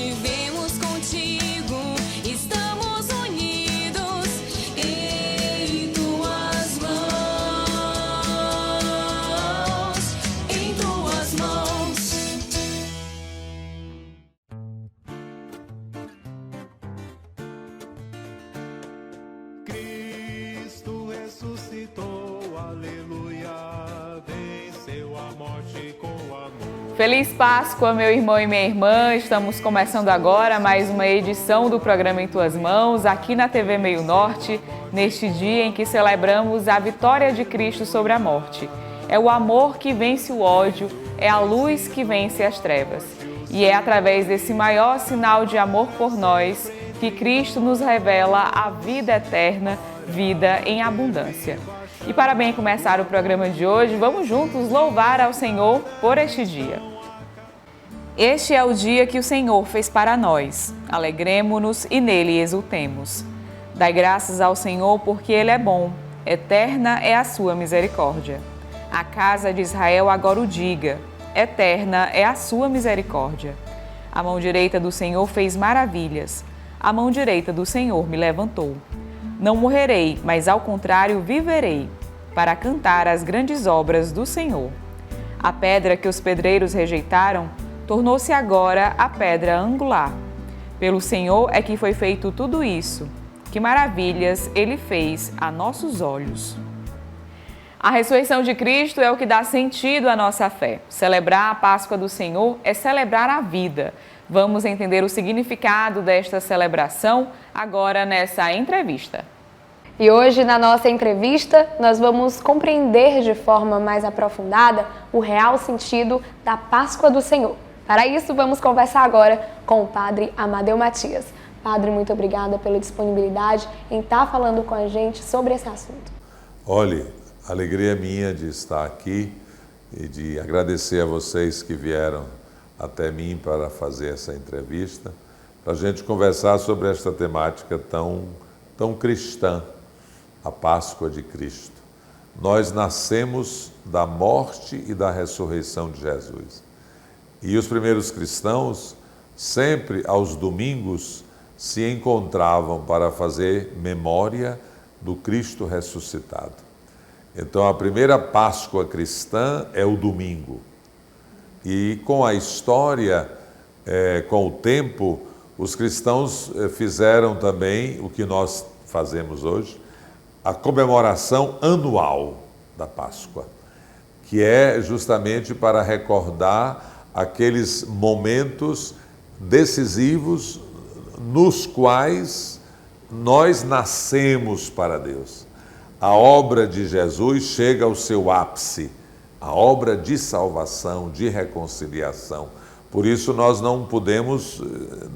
vivemos contigo, estamos unidos em tuas mãos, em tuas mãos. Cristo ressuscitou, aleluia, venceu a morte com amor. Feliz Páscoa, meu irmão e minha irmã! Estamos começando agora mais uma edição do programa Em Tuas Mãos, aqui na TV Meio Norte, neste dia em que celebramos a vitória de Cristo sobre a morte. É o amor que vence o ódio, é a luz que vence as trevas. E é através desse maior sinal de amor por nós que Cristo nos revela a vida eterna, vida em abundância. E para bem começar o programa de hoje, vamos juntos louvar ao Senhor por este dia. Este é o dia que o Senhor fez para nós. Alegremo-nos e nele exultemos. Dai graças ao Senhor porque Ele é bom, eterna é a sua misericórdia. A casa de Israel agora o diga, eterna é a sua misericórdia. A mão direita do Senhor fez maravilhas, a mão direita do Senhor me levantou. Não morrerei, mas ao contrário viverei, para cantar as grandes obras do Senhor. A pedra que os pedreiros rejeitaram tornou-se agora a pedra angular. Pelo Senhor é que foi feito tudo isso. Que maravilhas Ele fez a nossos olhos. A ressurreição de Cristo é o que dá sentido à nossa fé. Celebrar a Páscoa do Senhor é celebrar a vida. Vamos entender o significado desta celebração agora nessa entrevista. E hoje, na nossa entrevista, nós vamos compreender de forma mais aprofundada o real sentido da Páscoa do Senhor. Para isso, vamos conversar agora com o Padre Amadeu Matias. Padre, muito obrigada pela disponibilidade em estar falando com a gente sobre esse assunto. Olhe, a alegria minha de estar aqui e de agradecer a vocês que vieram até mim para fazer essa entrevista, para a gente conversar sobre esta temática tão cristã, a Páscoa de Cristo. Nós nascemos da morte e da ressurreição de Jesus. E os primeiros cristãos, sempre aos domingos, se encontravam para fazer memória do Cristo ressuscitado. Então, a primeira Páscoa cristã é o domingo. E com a história, com o tempo, os cristãos fizeram também o que nós fazemos hoje, a comemoração anual da Páscoa, que é justamente para recordar aqueles momentos decisivos nos quais nós nascemos para Deus. A obra de Jesus chega ao seu ápice, a obra de salvação, de reconciliação. Por isso nós não podemos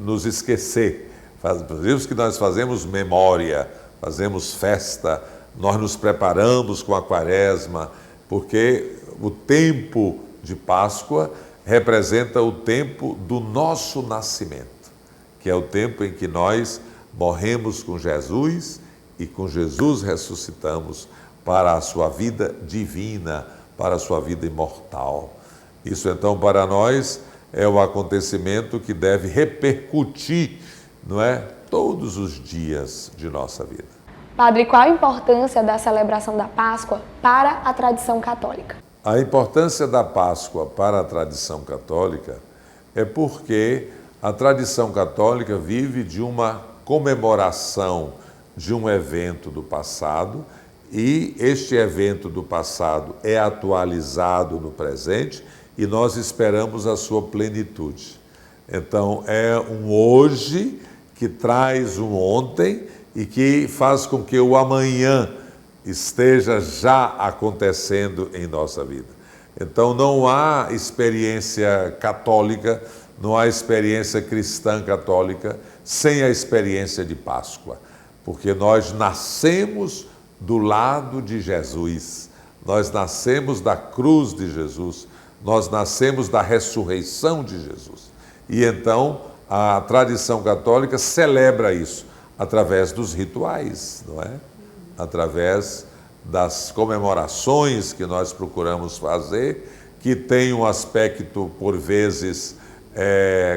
nos esquecer. Por isso que nós fazemos memória, fazemos festa, nós nos preparamos com a Quaresma, porque o tempo de Páscoa representa o tempo do nosso nascimento, que é o tempo em que nós morremos com Jesus e com Jesus ressuscitamos para a sua vida divina, para a sua vida imortal. Isso então para nós é o acontecimento que deve repercutir, não é, todos os dias de nossa vida. Padre, qual a importância da celebração da Páscoa para a tradição católica? A importância da Páscoa para a tradição católica é porque a tradição católica vive de uma comemoração de um evento do passado e este evento do passado é atualizado no presente e nós esperamos a sua plenitude. Então, é um hoje que traz um ontem e que faz com que o amanhã esteja já acontecendo em nossa vida. Então não há experiência católica, não há experiência cristã católica sem a experiência de Páscoa, porque nós nascemos do lado de Jesus, nós nascemos da cruz de Jesus, nós nascemos da ressurreição de Jesus. E então a tradição católica celebra isso através dos rituais, não é? Através das comemorações que nós procuramos fazer, que tem um aspecto, por vezes,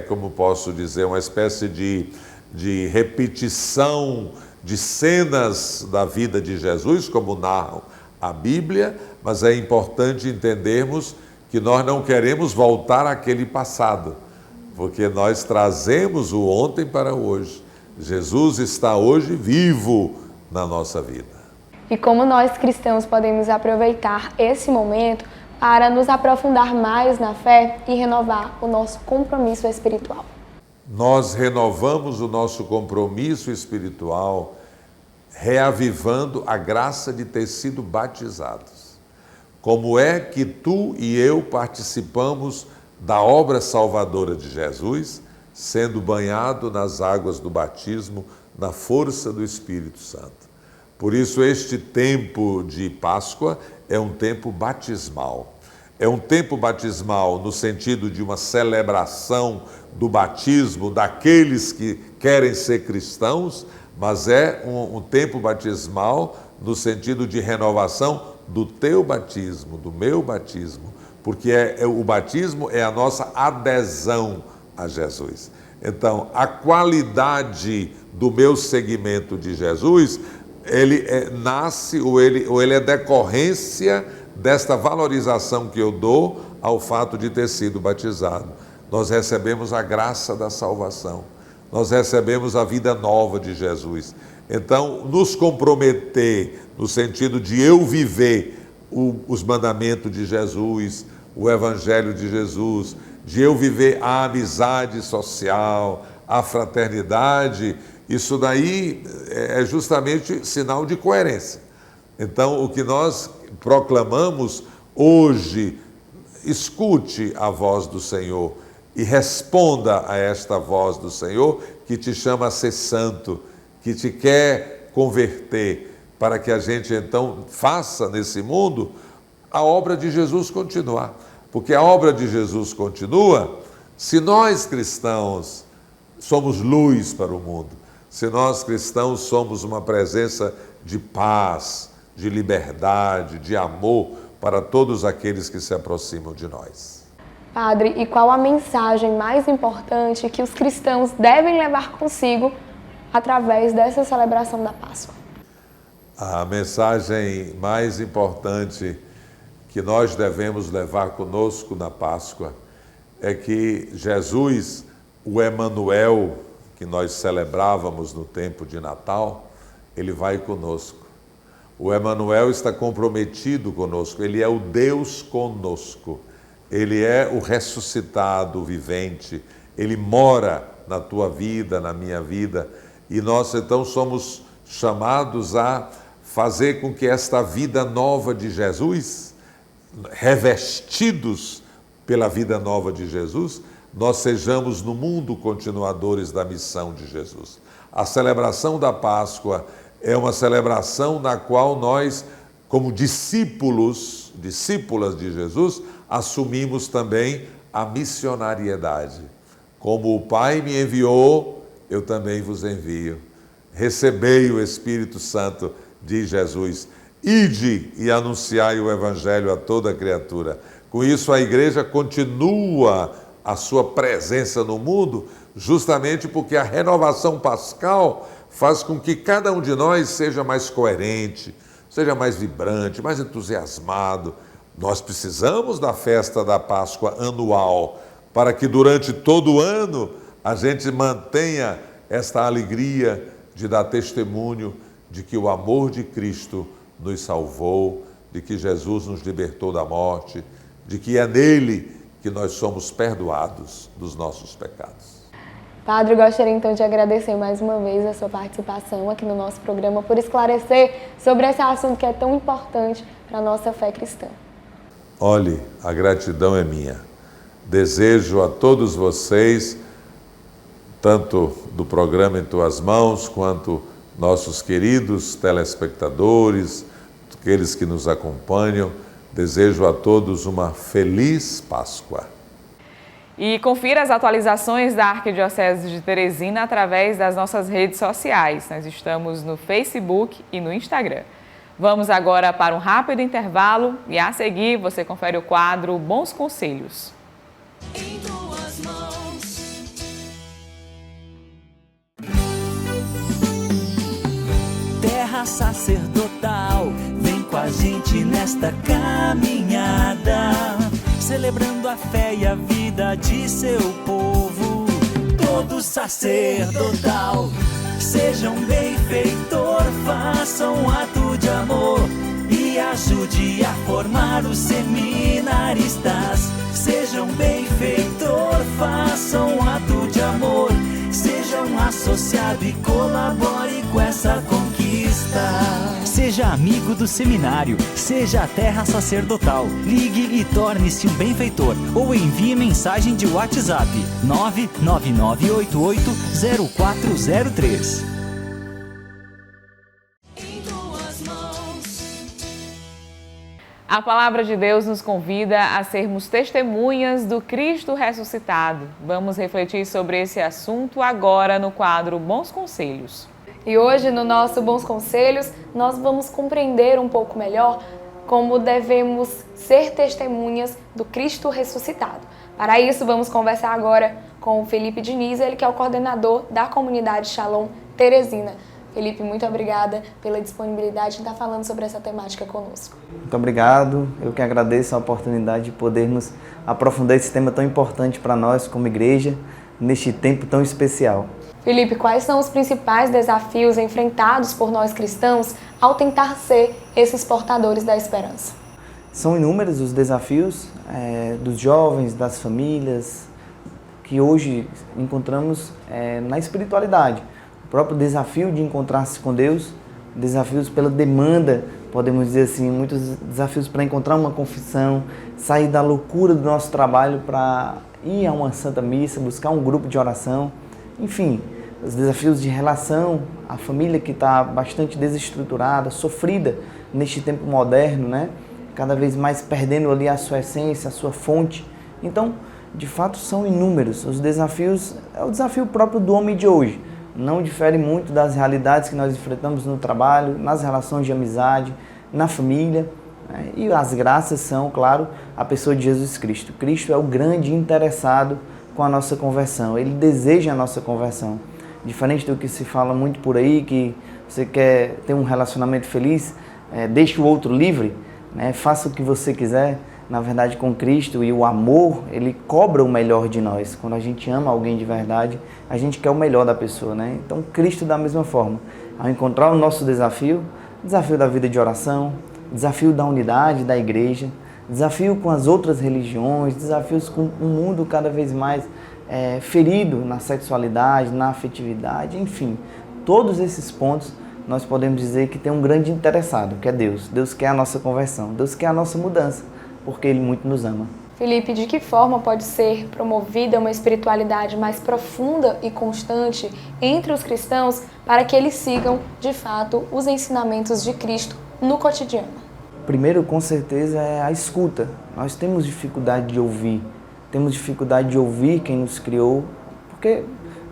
como posso dizer, uma espécie de repetição de cenas da vida de Jesus, como narram a Bíblia, mas é importante entendermos que nós não queremos voltar àquele passado, porque nós trazemos o ontem para hoje. Jesus está hoje vivo na nossa vida. E como nós cristãos podemos aproveitar esse momento para nos aprofundar mais na fé e renovar o nosso compromisso espiritual? Nós renovamos o nosso compromisso espiritual reavivando a graça de ter sido batizados. Como é que tu e eu participamos da obra salvadora de Jesus, sendo banhado nas águas do batismo, na força do Espírito Santo? Por isso, este tempo de Páscoa é um tempo batismal. É um tempo batismal no sentido de uma celebração do batismo daqueles que querem ser cristãos, mas é um tempo batismal no sentido de renovação do teu batismo, do meu batismo, porque o batismo é a nossa adesão a Jesus. Então, a qualidade do meu seguimento de Jesus, ele nasce ou ele é decorrência desta valorização que eu dou ao fato de ter sido batizado. Nós recebemos a graça da salvação, nós recebemos a vida nova de Jesus. Então, nos comprometer no sentido de eu viver os mandamentos de Jesus, o Evangelho de Jesus, de eu viver a amizade social, a fraternidade, isso daí é justamente sinal de coerência. Então, o que nós proclamamos hoje, escute a voz do Senhor e responda a esta voz do Senhor que te chama a ser santo, que te quer converter, para que a gente então faça nesse mundo a obra de Jesus continuar. Porque a obra de Jesus continua se nós cristãos somos luz para o mundo, se nós cristãos somos uma presença de paz, de liberdade, de amor para todos aqueles que se aproximam de nós. Padre, e qual a mensagem mais importante que os cristãos devem levar consigo através dessa celebração da Páscoa? A mensagem mais importante que nós devemos levar conosco na Páscoa é que Jesus, o Emanuel, que nós celebrávamos no tempo de Natal, ele vai conosco. O Emanuel está comprometido conosco, ele é o Deus conosco, ele é o ressuscitado, o vivente, ele mora na tua vida, na minha vida, e nós então somos chamados a fazer com que esta vida nova de Jesus, revestidos pela vida nova de Jesus, nós sejamos no mundo continuadores da missão de Jesus. A celebração da Páscoa é uma celebração na qual nós, como discípulas de Jesus, assumimos também a missionariedade. Como o Pai me enviou, eu também vos envio. Recebei o Espírito Santo, diz Jesus. Ide e anunciai o Evangelho a toda criatura. Com isso, a igreja continua a sua presença no mundo, justamente porque a renovação pascal faz com que cada um de nós seja mais coerente, seja mais vibrante, mais entusiasmado. Nós precisamos da festa da Páscoa anual, para que durante todo o ano a gente mantenha esta alegria de dar testemunho de que o amor de Cristo nos salvou, de que Jesus nos libertou da morte, de que é nele que nós somos perdoados dos nossos pecados. Padre, eu gostaria então de agradecer mais uma vez a sua participação aqui no nosso programa por esclarecer sobre esse assunto que é tão importante para a nossa fé cristã. Olhe, a gratidão é minha. Desejo a todos vocês, tanto do programa Em Tuas Mãos, quanto nossos queridos telespectadores, aqueles que nos acompanham, desejo a todos uma feliz Páscoa. E confira as atualizações da Arquidiocese de Teresina através das nossas redes sociais. Nós estamos no Facebook e no Instagram. Vamos agora para um rápido intervalo e a seguir você confere o quadro Bons Conselhos. Em tuas mãos. sacerdotal, vem com a gente nesta caminhada, celebrando a fé e a vida de seu povo. Todo sacerdotal, seja um benfeitor, faça um ato de amor e ajude a formar os seminaristas. Seja um benfeitor, faça um ato de amor, seja um associado e colabore com essa conquista. Seja amigo do seminário, seja a terra sacerdotal. Ligue e torne-se um benfeitor ou envie mensagem de WhatsApp 999880403. Em tuas mãos. A palavra de Deus nos convida a sermos testemunhas do Cristo ressuscitado. Vamos refletir sobre esse assunto agora no quadro Bons Conselhos. E hoje, no nosso Bons Conselhos, nós vamos compreender um pouco melhor como devemos ser testemunhas do Cristo ressuscitado. Para isso, vamos conversar agora com o Felipe Diniz, ele que é o coordenador da comunidade Shalom Teresina. Felipe, muito obrigada pela disponibilidade de estar falando sobre essa temática conosco. Muito obrigado, eu que agradeço a oportunidade de podermos aprofundar esse tema tão importante para nós como igreja, neste tempo tão especial. Felipe, quais são os principais desafios enfrentados por nós cristãos ao tentar ser esses portadores da esperança? São inúmeros os desafios dos jovens, das famílias, que hoje encontramos na espiritualidade. O próprio desafio de encontrar-se com Deus, desafios pela demanda, podemos dizer assim, muitos desafios para encontrar uma confissão, sair da loucura do nosso trabalho para ir a uma santa missa, buscar um grupo de oração, enfim, os desafios de relação, a família que está bastante desestruturada, sofrida neste tempo moderno, né? Cada vez mais perdendo ali a sua essência, a sua fonte. Então, de fato, são inúmeros os desafios, é o desafio próprio do homem de hoje. Não difere muito das realidades que nós enfrentamos no trabalho, nas relações de amizade, na família. Né? E as graças são, claro, a pessoa de Jesus Cristo. Cristo é o grande interessado com a nossa conversão. Ele deseja a nossa conversão. Diferente do que se fala muito por aí, que você quer ter um relacionamento feliz, deixe o outro livre, né? Faça o que você quiser. Na verdade, com Cristo e o amor, ele cobra o melhor de nós. Quando a gente ama alguém de verdade, a gente quer o melhor da pessoa, né? Então, Cristo da mesma forma. Ao encontrar o nosso desafio da vida de oração, desafio da unidade da igreja, desafio com as outras religiões, desafios com um mundo cada vez mais ferido na sexualidade, na afetividade, enfim. Todos esses pontos nós podemos dizer que tem um grande interessado, que é Deus. Deus quer a nossa conversão, Deus quer a nossa mudança, porque Ele muito nos ama. Felipe, de que forma pode ser promovida uma espiritualidade mais profunda e constante entre os cristãos para que eles sigam, de fato, os ensinamentos de Cristo no cotidiano? Primeiro, com certeza, é a escuta. Nós temos dificuldade de ouvir. Temos dificuldade de ouvir quem nos criou. Porque,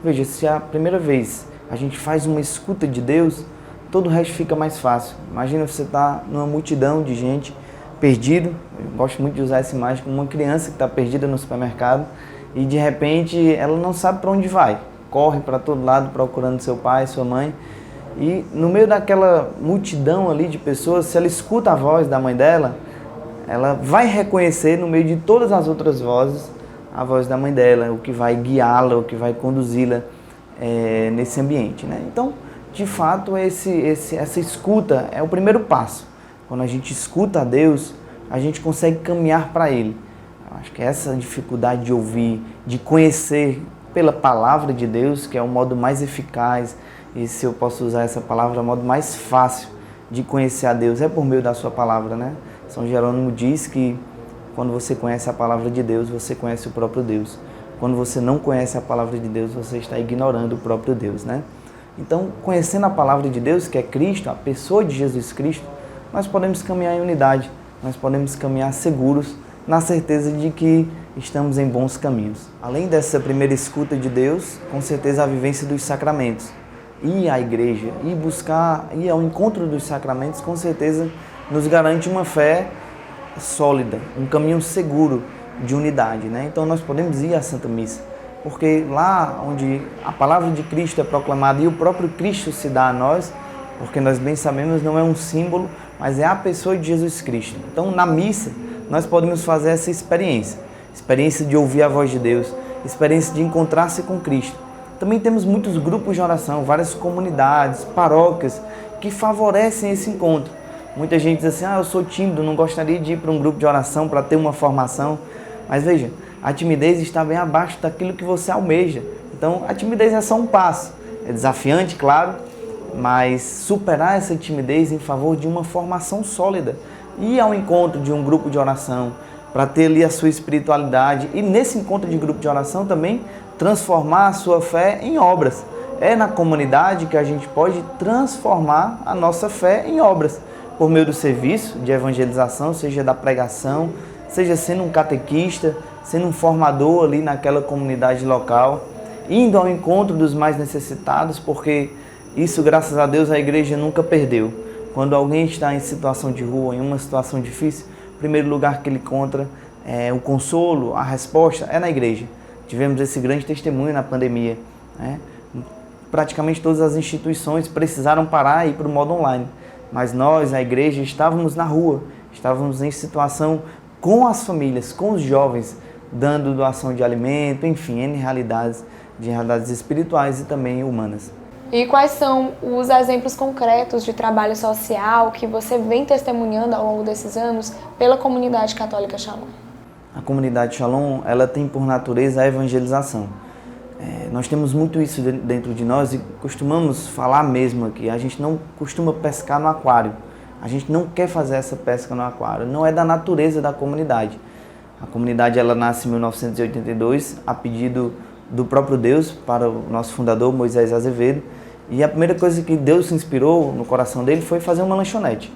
veja, se a primeira vez a gente faz uma escuta de Deus, todo o resto fica mais fácil. Imagina você estar numa multidão de gente perdido, eu gosto muito de usar essa imagem como uma criança que está perdida no supermercado e de repente ela não sabe para onde vai, corre para todo lado procurando seu pai, sua mãe, e no meio daquela multidão ali de pessoas, se ela escuta a voz da mãe dela, ela vai reconhecer no meio de todas as outras vozes a voz da mãe dela, o que vai guiá-la, o que vai conduzi-la nesse ambiente, né? Então, de fato, essa escuta é o primeiro passo. Quando a gente escuta a Deus, a gente consegue caminhar para Ele. Eu acho que essa dificuldade de ouvir, de conhecer pela palavra de Deus, que é o modo mais eficaz, e se eu posso usar essa palavra, é o modo mais fácil de conhecer a Deus, é por meio da sua palavra, né? São Jerônimo diz que quando você conhece a palavra de Deus, você conhece o próprio Deus. Quando você não conhece a palavra de Deus, você está ignorando o próprio Deus, né? Então, conhecendo a palavra de Deus, que é Cristo, a pessoa de Jesus Cristo, nós podemos caminhar em unidade, nós podemos caminhar seguros, na certeza de que estamos em bons caminhos. Além dessa primeira escuta de Deus, com certeza a vivência dos sacramentos. Ir à igreja, ir ao encontro dos sacramentos, com certeza nos garante uma fé sólida, um caminho seguro de unidade, né? Então nós podemos ir à Santa Missa, porque lá onde a palavra de Cristo é proclamada e o próprio Cristo se dá a nós, porque nós bem sabemos não é um símbolo, mas é a pessoa de Jesus Cristo. Então, na missa, nós podemos fazer essa experiência de ouvir a voz de Deus, experiência de encontrar-se com Cristo. Também temos muitos grupos de oração, várias comunidades, paróquias, que favorecem esse encontro. Muita gente diz assim, eu sou tímido, não gostaria de ir para um grupo de oração para ter uma formação. Mas veja, a timidez está bem abaixo daquilo que você almeja. Então, a timidez é só um passo. É desafiante, claro, mas superar essa timidez em favor de uma formação sólida. Ir ao encontro de um grupo de oração, para ter ali a sua espiritualidade. E nesse encontro de grupo de oração também, transformar a sua fé em obras. É na comunidade que a gente pode transformar a nossa fé em obras. Por meio do serviço de evangelização, seja da pregação, seja sendo um catequista, sendo um formador ali naquela comunidade local, indo ao encontro dos mais necessitados, porque isso, graças a Deus, a igreja nunca perdeu. Quando alguém está em situação de rua, em uma situação difícil, o primeiro lugar que ele encontra o consolo, a resposta é na igreja. Tivemos esse grande testemunho na pandemia, né? Praticamente todas as instituições precisaram parar e ir para o modo online. Mas nós, a igreja, estávamos na rua, estávamos em situação com as famílias, com os jovens, dando doação de alimento, enfim, N realidades espirituais e também humanas. E quais são os exemplos concretos de trabalho social que você vem testemunhando ao longo desses anos pela comunidade católica Shalom? A comunidade Shalom, ela tem por natureza a evangelização. Nós temos muito isso dentro de nós e costumamos falar mesmo aqui. A gente não costuma pescar no aquário. A gente não quer fazer essa pesca no aquário. Não é da natureza da comunidade. A comunidade ela nasce em 1982 a pedido do próprio Deus para o nosso fundador Moisés Azevedo. E a primeira coisa que Deus se inspirou no coração dele foi fazer uma lanchonete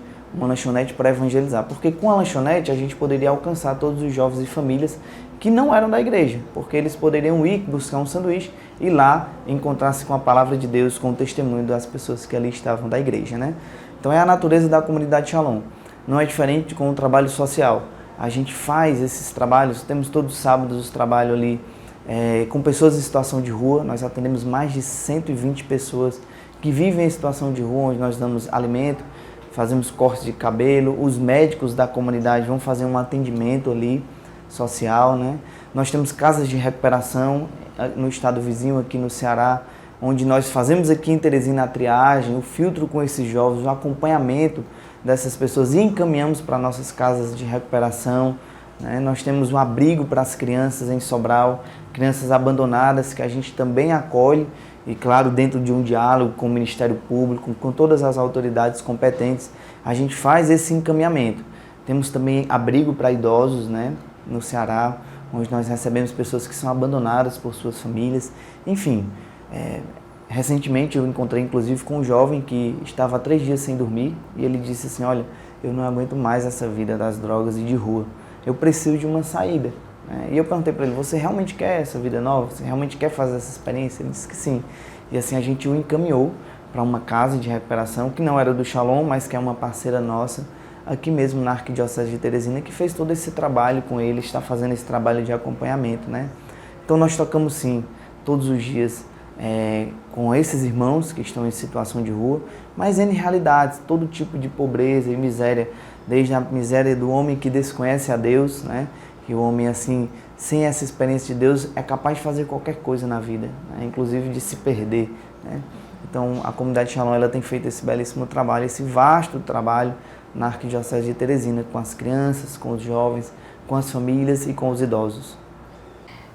para evangelizar. Porque com a lanchonete a gente poderia alcançar todos os jovens e famílias que não eram da igreja, porque eles poderiam ir buscar um sanduíche e lá encontrar-se com a palavra de Deus, com o testemunho das pessoas que ali estavam da igreja, né? Então é a natureza da comunidade Shalom. Não é diferente com o trabalho social. A gente faz esses trabalhos, temos todos os sábados os trabalhos ali com pessoas em situação de rua. Nós atendemos mais de 120 pessoas que vivem em situação de rua, onde nós damos alimento, fazemos cortes de cabelo, os médicos da comunidade vão fazer um atendimento ali social, né? Nós temos casas de recuperação no estado vizinho, aqui no Ceará, onde nós fazemos aqui em Teresina a triagem, o filtro com esses jovens, o acompanhamento dessas pessoas e encaminhamos para nossas casas de recuperação, né? Nós temos um abrigo para as crianças em Sobral, crianças abandonadas que a gente também acolhe e, claro, dentro de um diálogo com o Ministério Público, com todas as autoridades competentes, a gente faz esse encaminhamento. Temos também abrigo para idosos, né, no Ceará, onde nós recebemos pessoas que são abandonadas por suas famílias. Enfim, recentemente eu encontrei inclusive com um jovem que estava há 3 dias sem dormir e ele disse assim, olha, eu não aguento mais essa vida das drogas e de rua, eu preciso de uma saída. E eu perguntei para ele, você realmente quer essa vida nova? Você realmente quer fazer essa experiência? Ele disse que sim. E assim a gente o encaminhou para uma casa de recuperação, que não era do Shalom, mas que é uma parceira nossa, aqui mesmo na Arquidiocese de Teresina, que fez todo esse trabalho com ele, está fazendo esse trabalho de acompanhamento, né? Então nós tocamos sim, todos os dias, com esses irmãos que estão em situação de rua, mas em realidades, todo tipo de pobreza e miséria, desde a miséria do homem que desconhece a Deus, né? Que o homem, assim, sem essa experiência de Deus, é capaz de fazer qualquer coisa na vida, né? Inclusive de se perder, né? Então, a comunidade Shalom, ela tem feito esse belíssimo trabalho, esse vasto trabalho na Arquidiocese de Teresina, com as crianças, com os jovens, com as famílias e com os idosos.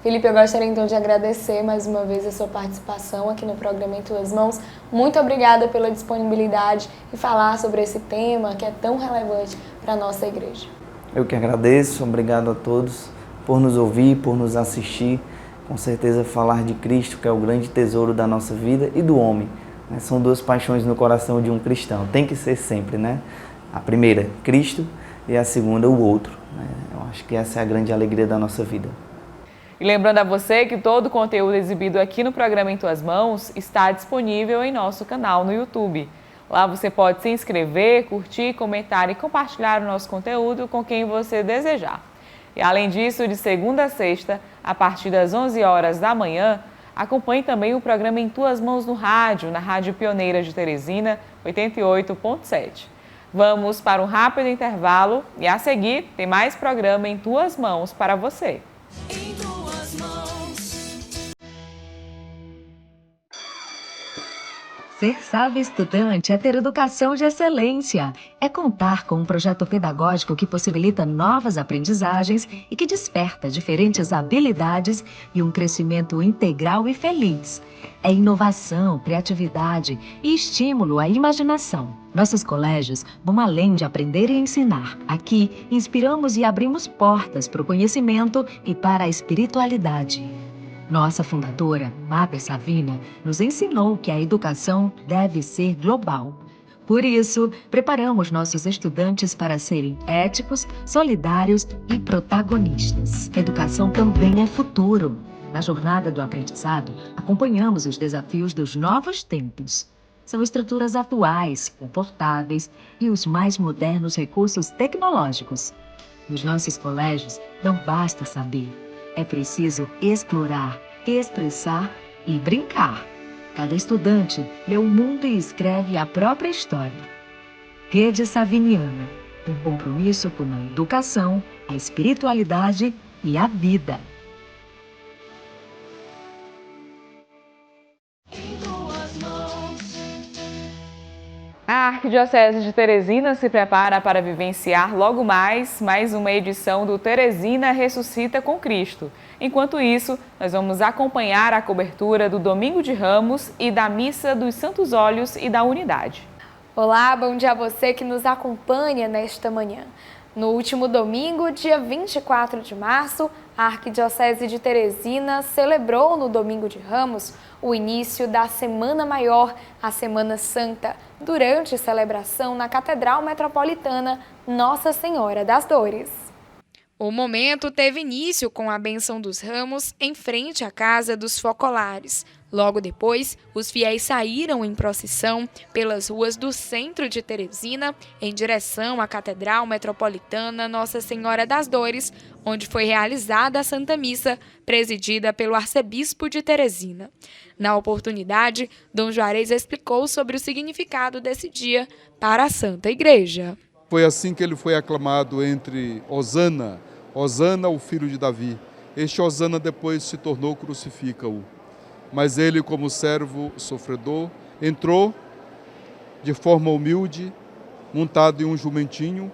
Felipe, eu gostaria então de agradecer mais uma vez a sua participação aqui no programa Em Tuas Mãos. Muito obrigada pela disponibilidade e falar sobre esse tema que é tão relevante para a nossa igreja. Eu que agradeço, obrigado a todos por nos ouvir, por nos assistir. Com certeza falar de Cristo, que é o grande tesouro da nossa vida, e do homem, né? São 2 paixões no coração de um cristão, tem que ser sempre, né? A primeira, Cristo, e a segunda, o outro, né? Eu acho que essa é a grande alegria da nossa vida. E lembrando a você que todo o conteúdo exibido aqui no programa Em Tuas Mãos está disponível em nosso canal no YouTube. Lá você pode se inscrever, curtir, comentar e compartilhar o nosso conteúdo com quem você desejar. E além disso, de segunda a sexta, a partir das 11 horas da manhã, Acompanhe também o programa Em Tuas Mãos no rádio, na Rádio Pioneira de Teresina, 88.7. Vamos para um rápido intervalo e a seguir tem mais programa Em Tuas Mãos para você. Em tuas mãos. Ser sábio estudante é ter educação de excelência. É contar com um projeto pedagógico que possibilita novas aprendizagens e que desperta diferentes habilidades e um crescimento integral e feliz. É inovação, criatividade e estímulo à imaginação. Nossos colégios vão além de aprender e ensinar. Aqui, inspiramos e abrimos portas para o conhecimento e para a espiritualidade. Nossa fundadora, Madre Savina, nos ensinou que a educação deve ser global. Por isso, preparamos nossos estudantes para serem éticos, solidários e protagonistas. Educação também é futuro. Na jornada do aprendizado, acompanhamos os desafios dos novos tempos. São estruturas atuais, confortáveis e os mais modernos recursos tecnológicos. Nos nossos colégios, não basta saber. É preciso explorar, expressar e brincar. Cada estudante lê o mundo e escreve a própria história. Rede Saviniana, um compromisso com a educação, a espiritualidade e a vida. Em tuas mãos. A Arquidiocese de Teresina se prepara para vivenciar logo mais uma edição do Teresina Ressuscita com Cristo. Enquanto isso, nós vamos acompanhar a cobertura do Domingo de Ramos e da Missa dos Santos Óleos e da Unidade. Olá, bom dia a você que nos acompanha nesta manhã. No último domingo, dia 24 de março, a Arquidiocese de Teresina celebrou no Domingo de Ramos o início da Semana Maior, a Semana Santa, durante celebração na Catedral Metropolitana Nossa Senhora das Dores. O momento teve início com a bênção dos ramos em frente à Casa dos Focolares. Logo depois, os fiéis saíram em procissão pelas ruas do centro de Teresina em direção à Catedral Metropolitana Nossa Senhora das Dores, onde foi realizada a Santa Missa, presidida pelo arcebispo de Teresina. Na oportunidade, Dom Juarez explicou sobre o significado desse dia para a Santa Igreja. Foi assim que ele foi aclamado entre Hosana, Hosana, o filho de Davi. Este Hosana depois se tornou crucifica-o. Mas ele, como servo sofredor, entrou de forma humilde, montado em um jumentinho,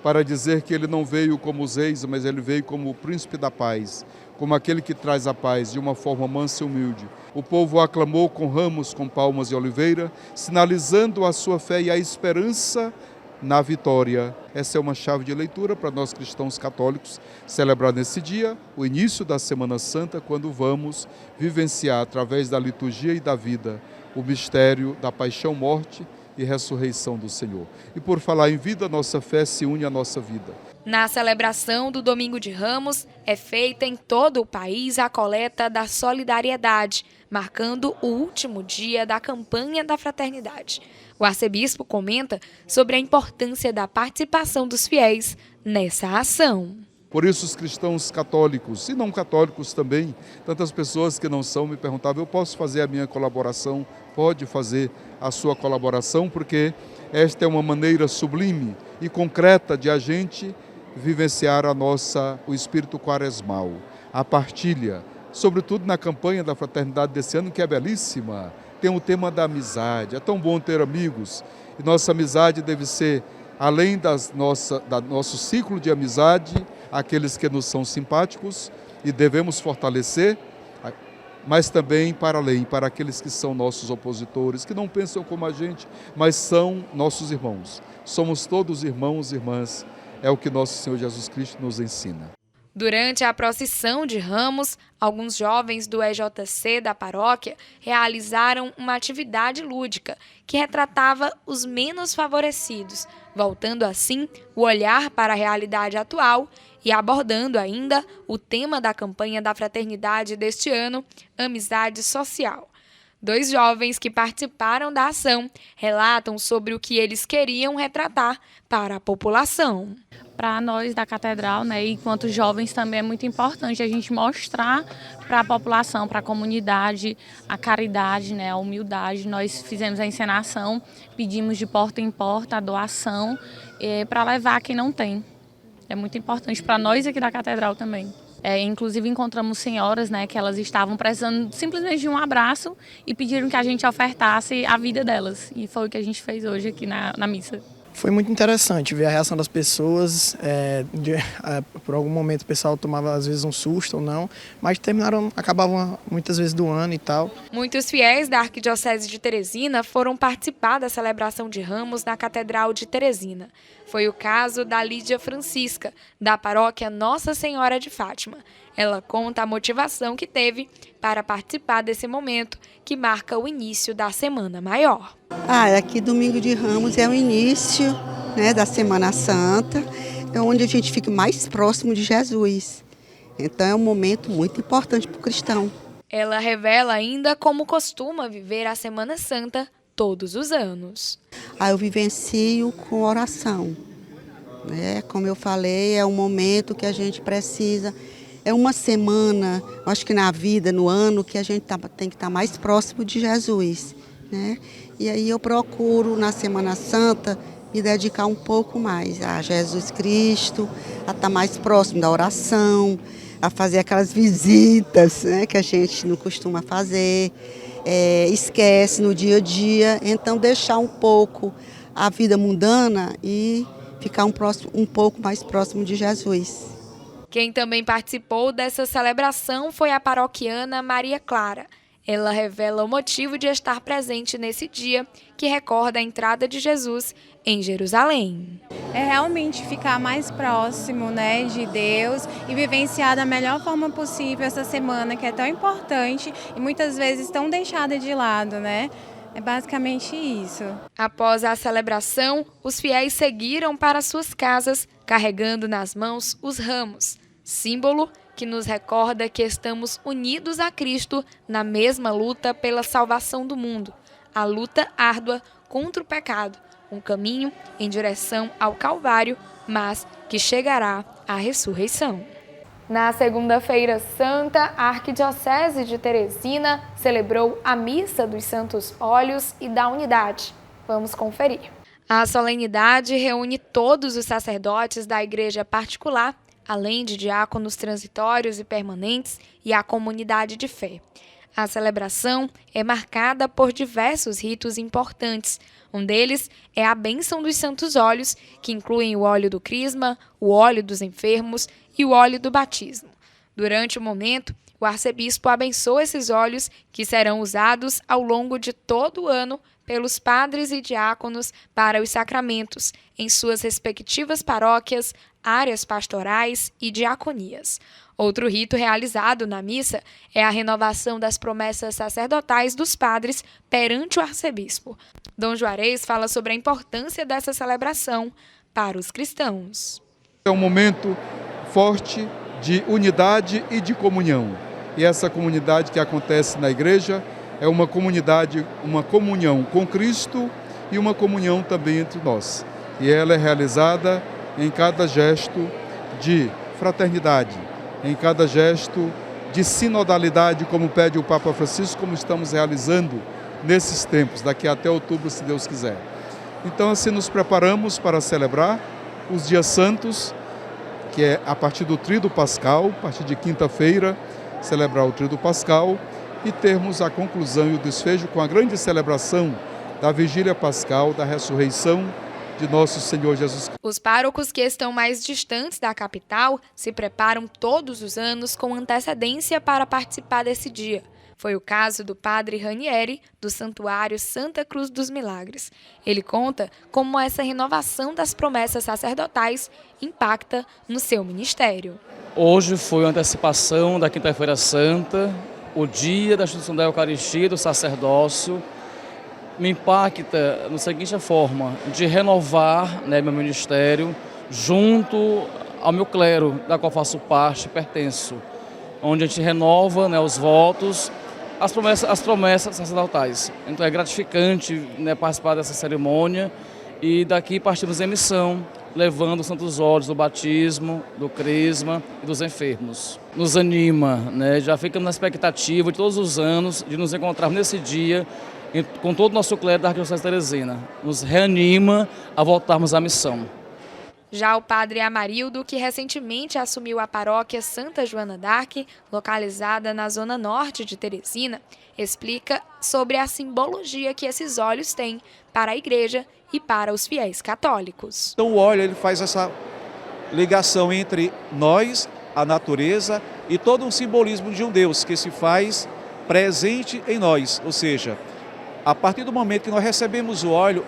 para dizer que ele não veio como os reis, mas ele veio como o príncipe da paz, como aquele que traz a paz, de uma forma mansa e humilde. O povo o aclamou com ramos, com palmas e oliveira, sinalizando a sua fé e a esperança na vitória. Essa é uma chave de leitura para nós cristãos católicos celebrar nesse dia o início da Semana Santa, quando vamos vivenciar através da liturgia e da vida o mistério da paixão, morte e ressurreição do Senhor. E por falar em vida, nossa fé se une à nossa vida. Na celebração do Domingo de Ramos, é feita em todo o país a coleta da solidariedade, marcando o último dia da campanha da fraternidade. O arcebispo comenta sobre a importância da participação dos fiéis nessa ação. Por isso os cristãos católicos e não católicos também, tantas pessoas que não são, me perguntavam, eu posso fazer a minha colaboração? Pode fazer a sua colaboração, porque esta é uma maneira sublime e concreta de a gente vivenciar o espírito quaresmal, a partilha, sobretudo na campanha da fraternidade desse ano, que é belíssima. Tem o tema da amizade, é tão bom ter amigos, e nossa amizade deve ser, além da nosso ciclo de amizade, aqueles que nos são simpáticos e devemos fortalecer, mas também para além, para aqueles que são nossos opositores, que não pensam como a gente, mas são nossos irmãos. Somos todos irmãos e irmãs, é o que nosso Senhor Jesus Cristo nos ensina. Durante a procissão de Ramos, alguns jovens do EJC da paróquia realizaram uma atividade lúdica que retratava os menos favorecidos, voltando assim o olhar para a realidade atual e abordando ainda o tema da campanha da fraternidade deste ano, amizade social. Dois jovens que participaram da ação relatam sobre o que eles queriam retratar para a população. Para nós da Catedral, né, enquanto jovens, também é muito importante a gente mostrar para a população, para a comunidade, a caridade, né, a humildade. Nós fizemos a encenação, pedimos de porta em porta a doação para levar quem não tem. É muito importante para nós aqui da Catedral também. Inclusive encontramos senhoras, né, que elas estavam precisando simplesmente de um abraço e pediram que a gente ofertasse a vida delas. E foi o que a gente fez hoje aqui na missa. Foi muito interessante ver a reação das pessoas. Por algum momento o pessoal tomava às vezes um susto ou não, mas acabavam muitas vezes doando e tal. Muitos fiéis da Arquidiocese de Teresina foram participar da celebração de Ramos na Catedral de Teresina. Foi o caso da Lídia Francisca, da paróquia Nossa Senhora de Fátima. Ela conta a motivação que teve para participar desse momento que marca o início da Semana Maior. Aqui Domingo de Ramos é o início, né, da Semana Santa, é onde a gente fica mais próximo de Jesus. Então é um momento muito importante para o cristão. Ela revela ainda como costuma viver a Semana Santa todos os anos. Eu vivencio com oração. Né? Como eu falei, é um momento que a gente precisa. É uma semana, acho que na vida, no ano, que a gente tem que estar mais próximo de Jesus. Né? E aí eu procuro, na Semana Santa, me dedicar um pouco mais a Jesus Cristo, a estar mais próximo da oração, a fazer aquelas visitas, né, que a gente não costuma fazer, esquece no dia a dia. Então deixar um pouco a vida mundana e ficar um pouco mais próximo de Jesus. Quem também participou dessa celebração foi a paroquiana Maria Clara. Ela revela o motivo de estar presente nesse dia, que recorda a entrada de Jesus em Jerusalém. É realmente ficar mais próximo, né, de Deus e vivenciar da melhor forma possível essa semana que é tão importante e muitas vezes tão deixada de lado, né? É basicamente isso. Após a celebração, os fiéis seguiram para suas casas, carregando nas mãos os ramos, símbolo que nos recorda que estamos unidos a Cristo na mesma luta pela salvação do mundo, a luta árdua contra o pecado, um caminho em direção ao Calvário, mas que chegará à ressurreição. Na segunda-feira santa, a Arquidiocese de Teresina celebrou a Missa dos Santos Óleos e da Unidade. Vamos conferir. A solenidade reúne todos os sacerdotes da igreja particular, além de diáconos transitórios e permanentes e a comunidade de fé. A celebração é marcada por diversos ritos importantes. Um deles é a bênção dos santos óleos, que incluem o óleo do crisma, o óleo dos enfermos e o óleo do batismo. Durante o momento, o arcebispo abençoa esses óleos, que serão usados ao longo de todo o ano pelos padres e diáconos para os sacramentos, em suas respectivas paróquias, áreas pastorais e diaconias. Outro rito realizado na missa é a renovação das promessas sacerdotais dos padres perante o arcebispo. Dom Juarez fala sobre a importância dessa celebração para os cristãos. É um momento forte de unidade e de comunhão. E essa comunidade que acontece na igreja é uma comunhão com Cristo e uma comunhão também entre nós. E ela é realizada em cada gesto de fraternidade, em cada gesto de sinodalidade, como pede o Papa Francisco, como estamos realizando nesses tempos, daqui até outubro, se Deus quiser. Então, assim, nos preparamos para celebrar os dias santos, que é a partir do Tríduo Pascal, a partir de quinta-feira, celebrar o Tríduo Pascal e termos a conclusão e o desfecho com a grande celebração da Vigília Pascal, da ressurreição de nosso Senhor Jesus Cristo. Os párocos que estão mais distantes da capital se preparam todos os anos com antecedência para participar desse dia. Foi o caso do padre Ranieri, do Santuário Santa Cruz dos Milagres. Ele conta como essa renovação das promessas sacerdotais impacta no seu ministério. Hoje foi a antecipação da Quinta-feira Santa, o dia da instituição da Eucaristia, do sacerdócio. Me impacta da seguinte forma, de renovar, né, meu ministério junto ao meu clero, da qual faço parte e pertenço, onde a gente renova, né, os votos as promessas sacerdotais. Então é gratificante, né, participar dessa cerimônia e daqui partimos em missão, levando os santos óleos do batismo, do crisma e dos enfermos. Nos anima, né? Já ficamos na expectativa de todos os anos de nos encontrarmos nesse dia com todo o nosso clero da Arquidiocese de Teresina. Nos reanima a voltarmos à missão. Já o padre Amarildo, que recentemente assumiu a paróquia Santa Joana d'Arc, localizada na zona norte de Teresina, explica sobre a simbologia que esses óleos têm para a igreja e para os fiéis católicos. Então o óleo ele faz essa ligação entre nós, a natureza e todo um simbolismo de um Deus que se faz presente em nós, ou seja, a partir do momento que nós recebemos o óleo,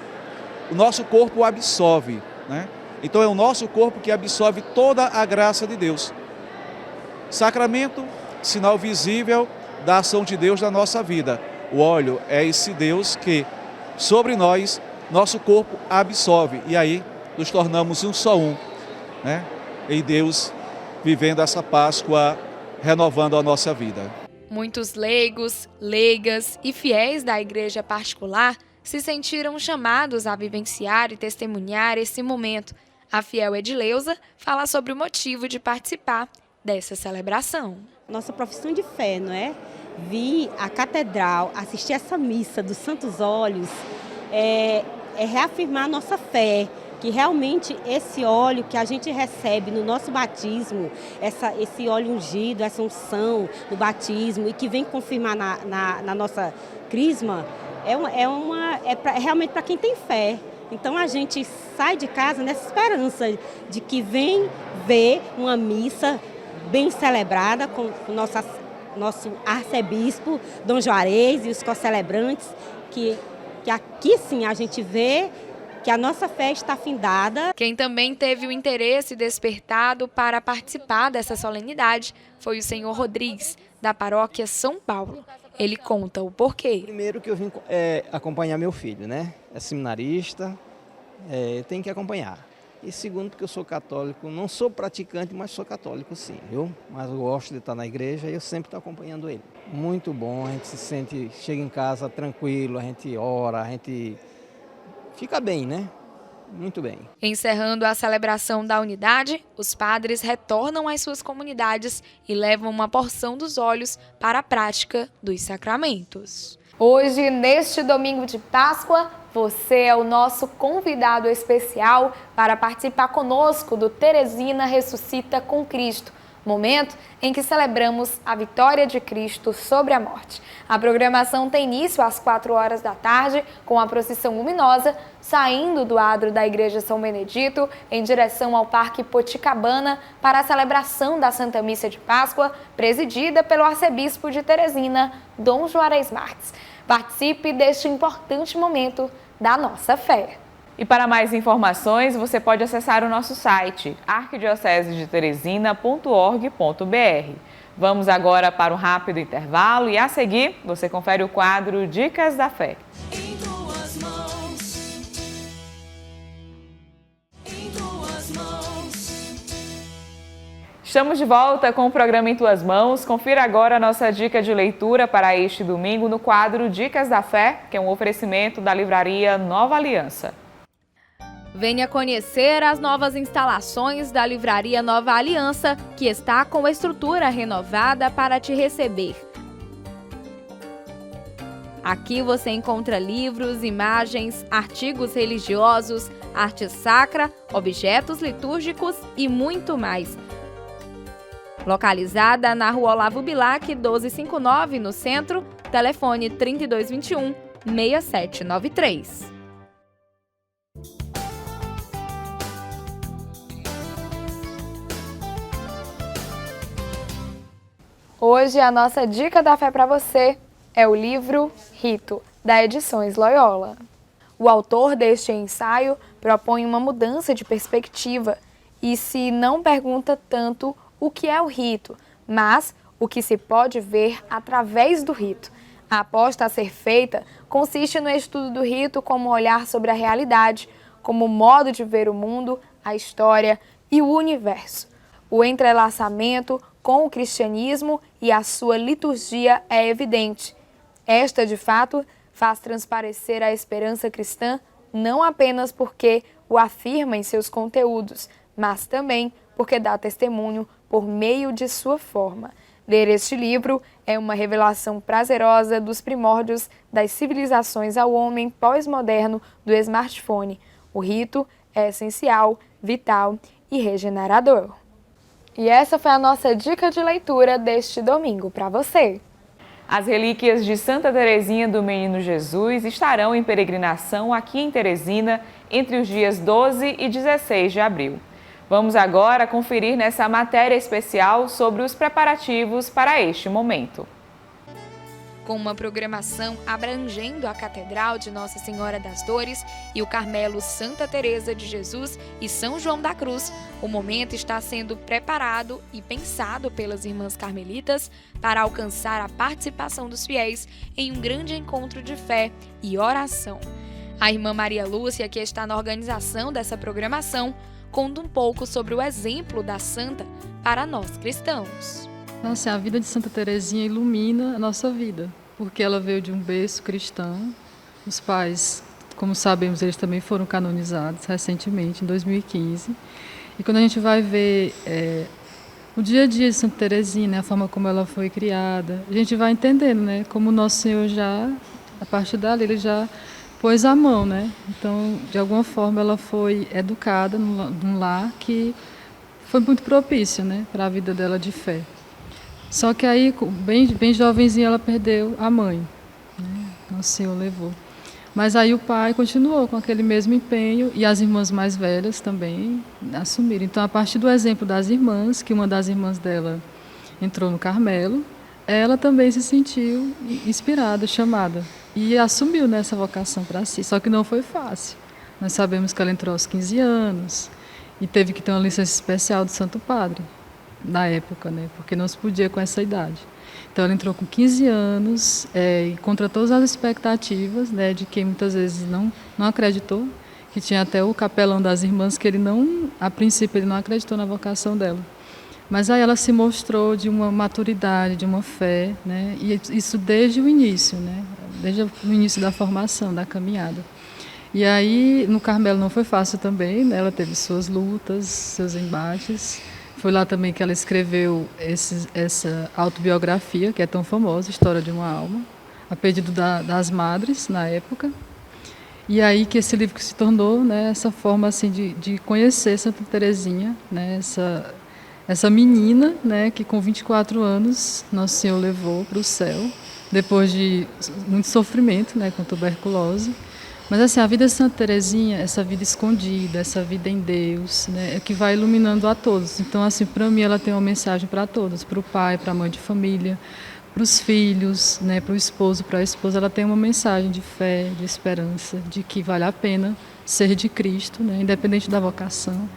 o nosso corpo absorve, né? Então é o nosso corpo que absorve toda a graça de Deus. Sacramento, sinal visível da ação de Deus na nossa vida. O óleo é esse Deus que, sobre nós, nosso corpo absorve. E aí nos tornamos um só um, né? Em Deus, vivendo essa Páscoa, renovando a nossa vida. Muitos leigos, leigas e fiéis da igreja particular se sentiram chamados a vivenciar e testemunhar esse momento. A fiel Edileuza fala sobre o motivo de participar dessa celebração. Nossa profissão de fé, não é? Vir à catedral, assistir essa missa dos Santos Óleos, é reafirmar a nossa fé, que realmente esse óleo que a gente recebe no nosso batismo, esse óleo ungido, essa unção no batismo e que vem confirmar na nossa crisma, realmente para quem tem fé. Então a gente sai de casa nessa esperança de que vem ver uma missa bem celebrada com o nosso arcebispo, Dom Juarez, e os co-celebrantes, que aqui sim a gente vê que a nossa fé está findada. Quem também teve o interesse despertado para participar dessa solenidade foi o senhor Rodrigues, da paróquia São Paulo. Ele conta o porquê. Primeiro que eu vim acompanhar meu filho, né? É seminarista, tem que acompanhar. E segundo, porque eu sou católico, não sou praticante, mas sou católico sim, viu? Mas eu gosto de estar na igreja e eu sempre estou acompanhando ele. Muito bom, a gente se sente, chega em casa tranquilo, a gente ora, a gente fica bem, né? Muito bem. Encerrando a celebração da unidade, os padres retornam às suas comunidades e levam uma porção dos óleos para a prática dos sacramentos. Hoje, neste domingo de Páscoa, você é o nosso convidado especial para participar conosco do Teresina Ressuscita com Cristo, momento em que celebramos a vitória de Cristo sobre a morte. A programação tem início às 4 horas da tarde, com a procissão luminosa, saindo do adro da Igreja São Benedito em direção ao Parque Poticabana para a celebração da Santa Missa de Páscoa, presidida pelo arcebispo de Teresina, Dom Juarez Marques. Participe deste importante momento da nossa fé. E para mais informações, você pode acessar o nosso site arquidiocesedeteresina.org.br. Vamos agora para um rápido intervalo e a seguir você confere o quadro Dicas da Fé. Em tuas mãos. Em tuas mãos. Estamos de volta com o programa Em Tuas Mãos. Confira agora a nossa dica de leitura para este domingo no quadro Dicas da Fé, que é um oferecimento da livraria Nova Aliança. Venha conhecer as novas instalações da Livraria Nova Aliança, que está com a estrutura renovada para te receber. Aqui você encontra livros, imagens, artigos religiosos, arte sacra, objetos litúrgicos e muito mais. Localizada na Rua Olavo Bilac, 1259, no centro, telefone 3221-6793. Hoje a nossa dica da fé para você é o livro Rito, da Edições Loyola. O autor deste ensaio propõe uma mudança de perspectiva e se não pergunta tanto o que é o rito, mas o que se pode ver através do rito. A aposta a ser feita consiste no estudo do rito como olhar sobre a realidade, como modo de ver o mundo, a história e o universo. O entrelaçamento com o cristianismo e a sua liturgia é evidente, Esta, de fato, faz transparecer a esperança cristã não apenas porque o afirma em seus conteúdos, mas também porque dá testemunho por meio de sua forma. Ler este livro é uma revelação prazerosa dos primórdios das civilizações ao homem pós-moderno do smartphone. O rito é essencial, vital e regenerador. E essa foi a nossa dica de leitura deste domingo para você. As relíquias de Santa Teresinha do Menino Jesus estarão em peregrinação aqui em Teresina entre os dias 12 e 16 de abril. Vamos agora conferir nessa matéria especial sobre os preparativos para este momento. Com uma programação abrangendo a Catedral de Nossa Senhora das Dores e o Carmelo Santa Teresa de Jesus e São João da Cruz, o momento está sendo preparado e pensado pelas irmãs carmelitas para alcançar a participação dos fiéis em um grande encontro de fé e oração. A irmã Maria Lúcia, que está na organização dessa programação, conta um pouco sobre o exemplo da santa para nós cristãos. Nossa, a vida de Santa Teresinha ilumina a nossa vida, porque ela veio de um berço cristão. Os pais, como sabemos, eles também foram canonizados recentemente, em 2015. E quando a gente vai ver o dia a dia de Santa Teresinha, né, a forma como ela foi criada, a gente vai entendendo, né, como o Nosso Senhor já, a partir dali, ele já pôs a mão, né? Então, de alguma forma, ela foi educada num lar que foi muito propício, né, para a vida dela de fé. Só que aí, bem jovenzinha, ela perdeu a mãe, né? Nosso Senhor levou. Mas aí o pai continuou com aquele mesmo empenho e as irmãs mais velhas também assumiram. Então, a partir do exemplo das irmãs, que uma das irmãs dela entrou no Carmelo, ela também se sentiu inspirada, chamada. E assumiu nessa vocação para si, só que não foi fácil. Nós sabemos que ela entrou aos 15 anos e teve que ter uma licença especial do Santo Padre, na época, né? Porque não se podia com essa idade. Então ela entrou com 15 anos, e contra todas as expectativas, né, de quem muitas vezes não acreditou, que tinha até o capelão das irmãs que a princípio ele não acreditou na vocação dela. Mas aí ela se mostrou de uma maturidade, de uma fé, né? E isso desde o início, né? Desde o início da formação, da caminhada. E aí, no Carmelo não foi fácil também, né? Ela teve suas lutas, seus embates. Foi lá também que ela escreveu essa autobiografia, que é tão famosa, História de uma Alma, a pedido das madres, na época. E aí que esse livro se tornou, né, essa forma assim, de conhecer Santa Teresinha, né? Essa menina, né, que com 24 anos Nosso Senhor levou para o céu, depois de muito sofrimento, né, com tuberculose. Mas assim, a vida de Santa Teresinha, essa vida escondida, essa vida em Deus, né, é que vai iluminando a todos. Então, assim, para mim ela tem uma mensagem para todos, para o pai, para a mãe de família, para os filhos, né, para o esposo, para a esposa. Ela tem uma mensagem de fé, de esperança, de que vale a pena ser de Cristo, né, independente da vocação.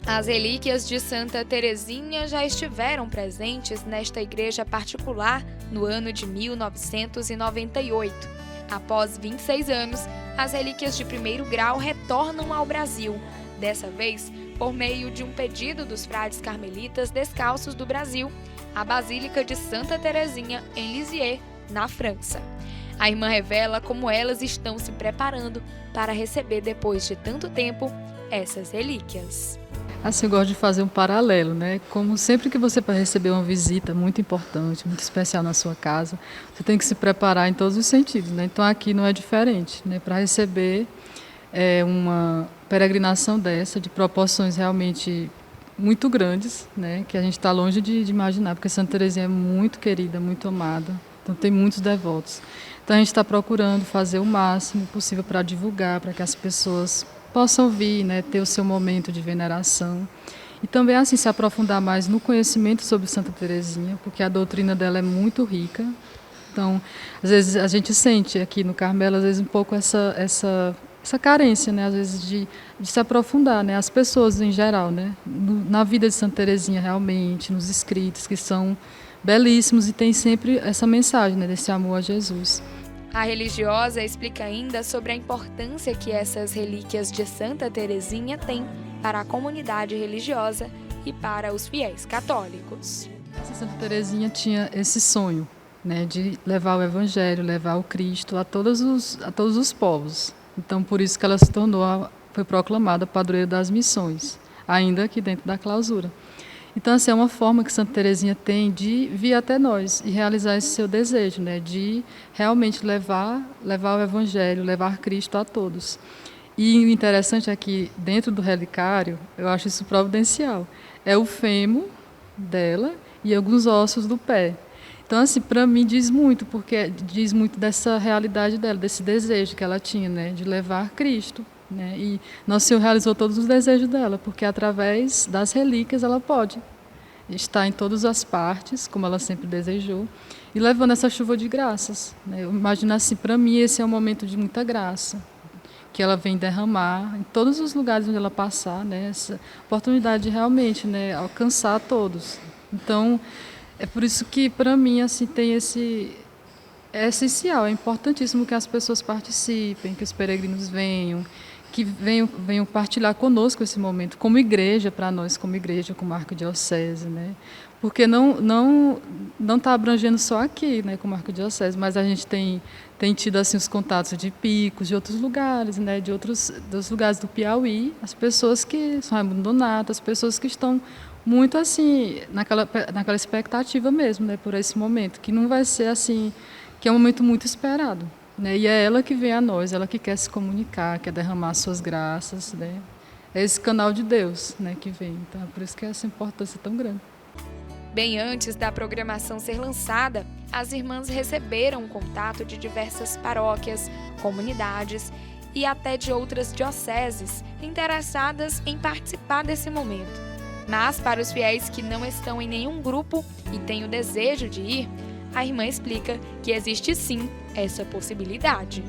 As relíquias de Santa Teresinha já estiveram presentes nesta igreja particular no ano de 1998. Após 26 anos, as relíquias de primeiro grau retornam ao Brasil, dessa vez por meio de um pedido dos frades carmelitas descalços do Brasil, à Basílica de Santa Teresinha, em Lisieux, na França. A irmã revela como elas estão se preparando para receber, depois de tanto tempo, essas relíquias. Assim, eu gosto de fazer um paralelo, né? Como sempre que você vai receber uma visita muito importante, muito especial na sua casa, você tem que se preparar em todos os sentidos, né? Então aqui não é diferente, né? Para receber uma peregrinação dessa, de proporções realmente muito grandes, né? Que a gente está longe de imaginar, porque Santa Teresinha é muito querida, muito amada, então tem muitos devotos. Então a gente está procurando fazer o máximo possível para divulgar, para que as pessoas possam vir, né, ter o seu momento de veneração e também assim se aprofundar mais no conhecimento sobre Santa Teresinha, porque a doutrina dela é muito rica. Então, às vezes a gente sente aqui no Carmelo, às vezes um pouco essa carência, né, às vezes de se aprofundar, né, as pessoas em geral, né, na vida de Santa Teresinha realmente, nos escritos que são belíssimos e tem sempre essa mensagem, né, desse amor a Jesus. A religiosa explica ainda sobre a importância que essas relíquias de Santa Teresinha têm para a comunidade religiosa e para os fiéis católicos. Santa Teresinha tinha esse sonho, né, de levar o Evangelho, levar o Cristo a todos os povos. Então, por isso que ela se tornou, foi proclamada padroeira das missões, ainda aqui dentro da clausura. Então, assim, é uma forma que Santa Teresinha tem de vir até nós e realizar esse seu desejo, né, de realmente levar o Evangelho, levar Cristo a todos. E o interessante é que, dentro do relicário, eu acho isso providencial, é o fêmur dela e alguns ossos do pé. Então, assim, para mim diz muito, porque diz muito dessa realidade dela, desse desejo que ela tinha, né, de levar Cristo, né? E Nosso Senhor realizou todos os desejos dela, porque através das relíquias ela pode estar em todas as partes, como ela sempre desejou, e levando essa chuva de graças, né? Eu imagino assim, para mim esse é um momento de muita graça, que ela vem derramar em todos os lugares onde ela passar, né? Essa oportunidade de realmente, né, alcançar a todos. Então, é por isso que, para mim, assim, tem é essencial, é importantíssimo que as pessoas participem, que os peregrinos venham, que venham partilhar conosco esse momento, como igreja, para nós, como igreja, como arquidiocese, né? Porque não está abrangendo só aqui, né, como arquidiocese, mas a gente tem tido assim os contatos de Picos, de outros lugares, né, dos lugares do Piauí, as pessoas que são Raimundo Donato, as pessoas que estão muito assim naquela expectativa mesmo, né, por esse momento, que não vai ser assim, que é um momento muito esperado, né, e é ela que vem a nós, ela que quer se comunicar, quer derramar suas graças, né, é esse canal de Deus, né, que vem, então é por isso que essa importância tão grande. Bem antes da programação ser lançada, as irmãs receberam o contato de diversas paróquias, comunidades e até de outras dioceses interessadas em participar desse momento. Mas para os fiéis que não estão em nenhum grupo e têm o desejo de ir, a irmã explica que existe sim essa possibilidade.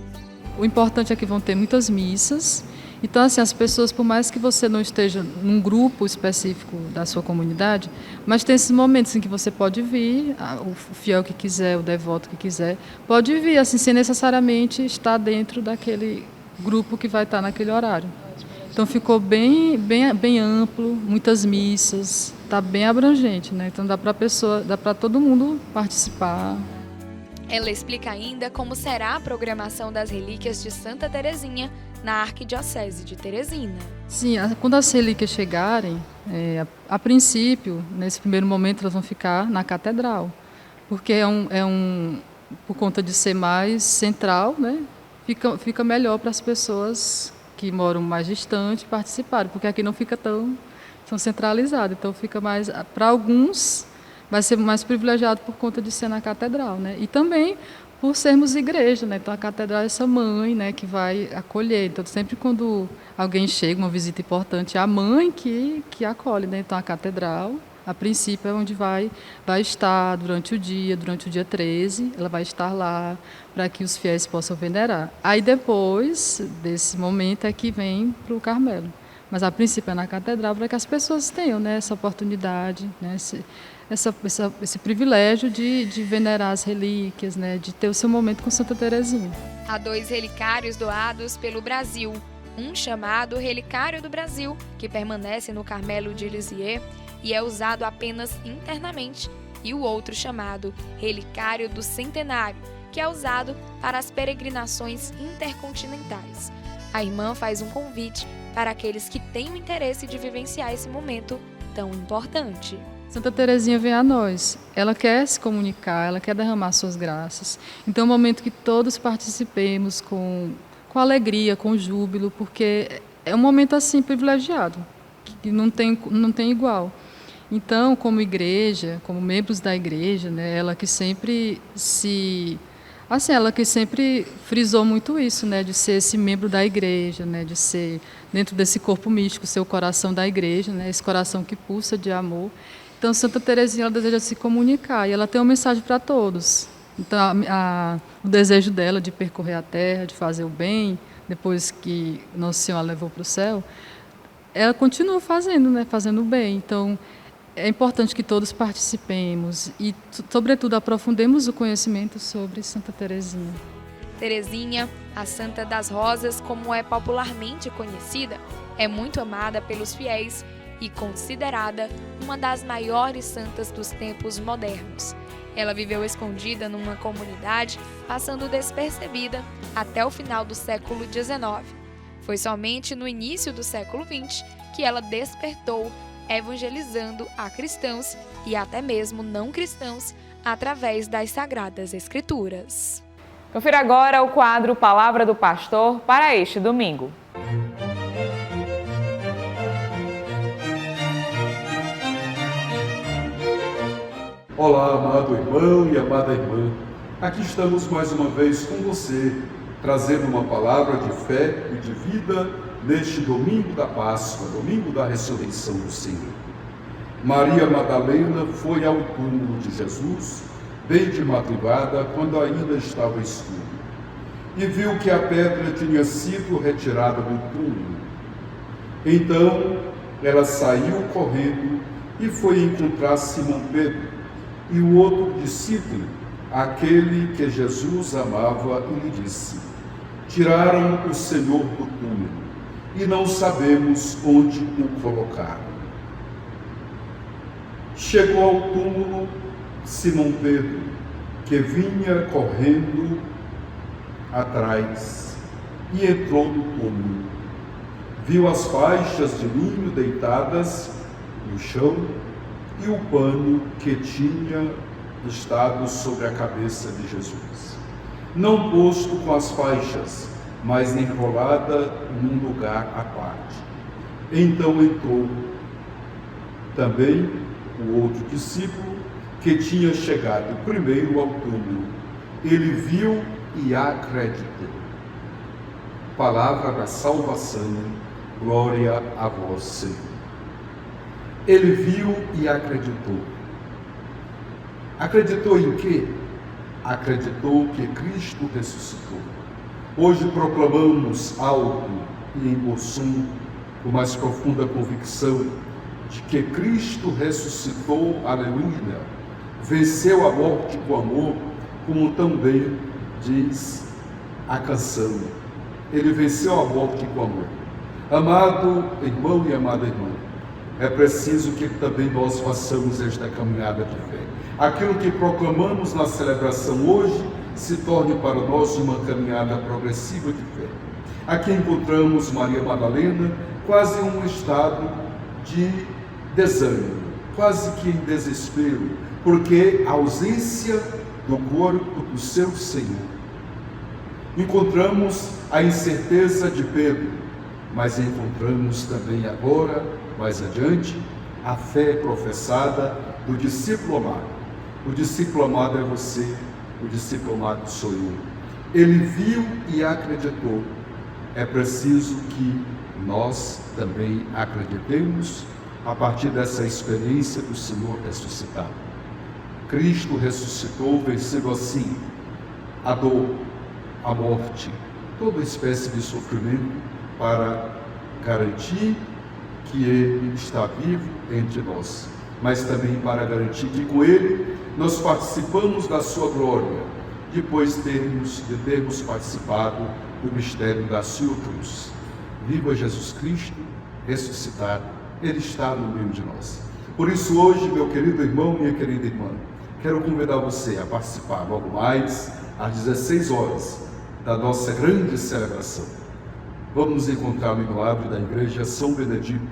O importante é que vão ter muitas missas. Então, assim, as pessoas, por mais que você não esteja num grupo específico da sua comunidade, mas tem esses momentos em que você pode vir, o fiel que quiser, o devoto que quiser, pode vir, assim, sem necessariamente estar dentro daquele grupo que vai estar naquele horário. Então, ficou bem amplo, muitas missas, está bem abrangente, né? Então, dá para todo mundo participar. Ela explica ainda como será a programação das relíquias de Santa Teresinha na Arquidiocese de Teresina. Sim, quando as relíquias chegarem, a princípio, nesse primeiro momento, elas vão ficar na catedral, porque por conta de ser mais central, né, fica melhor para as pessoas que moram mais distante participarem, porque aqui não fica tão centralizado, então fica mais, para alguns, vai ser mais privilegiado por conta de ser na catedral, né, e também por sermos igreja, né? Então a catedral é essa mãe, né, que vai acolher. Então sempre quando alguém chega, uma visita importante, é a mãe que acolhe, né? Então a catedral, a princípio, é onde vai estar durante o dia 13, ela vai estar lá para que os fiéis possam venerar. Aí depois desse momento é que vem para o Carmelo. Mas a princípio é na catedral para que as pessoas tenham, né, essa oportunidade, né, esse privilégio de venerar as relíquias, né, de ter o seu momento com Santa Teresinha. Há 2 relicários doados pelo Brasil, um chamado Relicário do Brasil, que permanece no Carmelo de Lisieux e é usado apenas internamente, e o outro chamado Relicário do Centenário, que é usado para as peregrinações intercontinentais. A irmã faz um convite para aqueles que têm o interesse de vivenciar esse momento tão importante. Santa Teresinha vem a nós, ela quer se comunicar, ela quer derramar suas graças. Então é um momento que todos participemos com alegria, com júbilo, porque é um momento assim privilegiado, que não tem igual. Então, como igreja, como membros da igreja, né, ela que sempre frisou muito isso, né, de ser esse membro da igreja, né, de ser dentro desse corpo místico, ser o coração da igreja, né, esse coração que pulsa de amor. Então, Santa Teresinha, ela deseja se comunicar e ela tem uma mensagem para todos. Então, o desejo dela de percorrer a terra, de fazer o bem, depois que Nossa Senhora levou para o céu, ela continua fazendo, né, fazendo o bem. Então, é importante que todos participemos e, sobretudo, aprofundemos o conhecimento sobre Santa Teresinha. Teresinha, a Santa das Rosas, como é popularmente conhecida, é muito amada pelos fiéis e considerada uma das maiores santas dos tempos modernos. Ela viveu escondida numa comunidade, passando despercebida até o final do século XIX. Foi somente no início do século XX que ela despertou, evangelizando a cristãos e até mesmo não cristãos através das Sagradas Escrituras. Confira agora o quadro Palavra do Pastor para este domingo. Olá, amado irmão e amada irmã. Aqui estamos mais uma vez com você, trazendo uma palavra de fé e de vida neste domingo da Páscoa, domingo da ressurreição do Senhor. Maria Madalena foi ao túmulo de Jesus, bem de madrugada, quando ainda estava escuro, e viu que a pedra tinha sido retirada do túmulo. Então, ela saiu correndo e foi encontrar Simão Pedro e o outro discípulo, aquele que Jesus amava, e lhe disse: tiraram o Senhor do túmulo e não sabemos onde o colocaram. Chegou ao túmulo Simão Pedro, que vinha correndo atrás, e entrou no túmulo. Viu as faixas de linho deitadas no chão e o pano que tinha estado sobre a cabeça de Jesus, não posto com as faixas, mas enrolada num lugar à parte. Então entrou também o outro discípulo, que tinha chegado primeiro ao túmulo. Ele viu e acreditou. Palavra da salvação, glória a vós, Senhor. Ele viu e acreditou. Acreditou em quê? Acreditou que Cristo ressuscitou. Hoje proclamamos alto e em bom som, com mais profunda convicção, de que Cristo ressuscitou, aleluia, venceu a morte com amor, como também diz a canção. Ele venceu a morte com amor. Amado irmão e amada irmã, é preciso que também nós façamos esta caminhada de fé. Aquilo que proclamamos na celebração hoje se torne para nós uma caminhada progressiva de fé. Aqui encontramos Maria Madalena quase em um estado de desânimo, quase que em desespero, porque a ausência do corpo do seu Senhor. Encontramos a incerteza de Pedro, mas encontramos também agora, mais adiante, a fé professada do discípulo amado. O discípulo amado é você, o discípulo amado sou eu. Ele viu e acreditou. É preciso que nós também acreditemos a partir dessa experiência do Senhor ressuscitado. Cristo ressuscitou, vencendo assim a dor, a morte, toda espécie de sofrimento, para garantir que Ele está vivo entre nós, mas também para garantir que com Ele nós participamos da sua glória, depois de termos participado do mistério da sua cruz. Viva Jesus Cristo ressuscitado, Ele está no meio de nós. Por isso hoje, meu querido irmão, minha querida irmã, quero convidar você a participar logo mais às 16 horas da nossa grande celebração. Vamos nos encontrar no imulável da Igreja São Benedito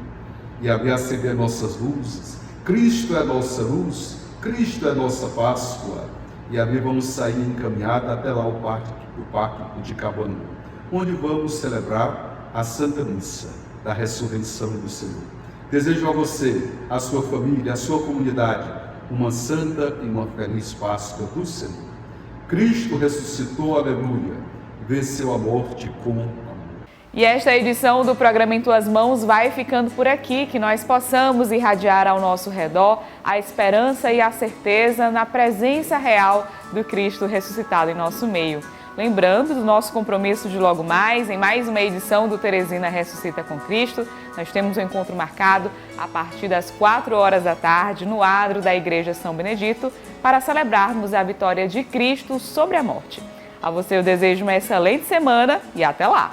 e ali acender nossas luzes. Cristo é a nossa luz, Cristo é a nossa Páscoa, e ali vamos sair encaminhada até lá o Pátio de Cabanã, onde vamos celebrar a Santa Missa da Ressurreição do Senhor. Desejo a você, a sua família, a sua comunidade, uma santa e uma feliz Páscoa do Senhor. Cristo ressuscitou, aleluia, venceu a morte com amor. E esta edição do programa Em Tuas Mãos vai ficando por aqui, que nós possamos irradiar ao nosso redor a esperança e a certeza na presença real do Cristo ressuscitado em nosso meio. Lembrando do nosso compromisso de logo mais, em mais uma edição do Teresina Ressuscita com Cristo, nós temos um encontro marcado a partir das 4 horas da tarde no adro da Igreja São Benedito para celebrarmos a vitória de Cristo sobre a morte. A você eu desejo uma excelente semana e até lá!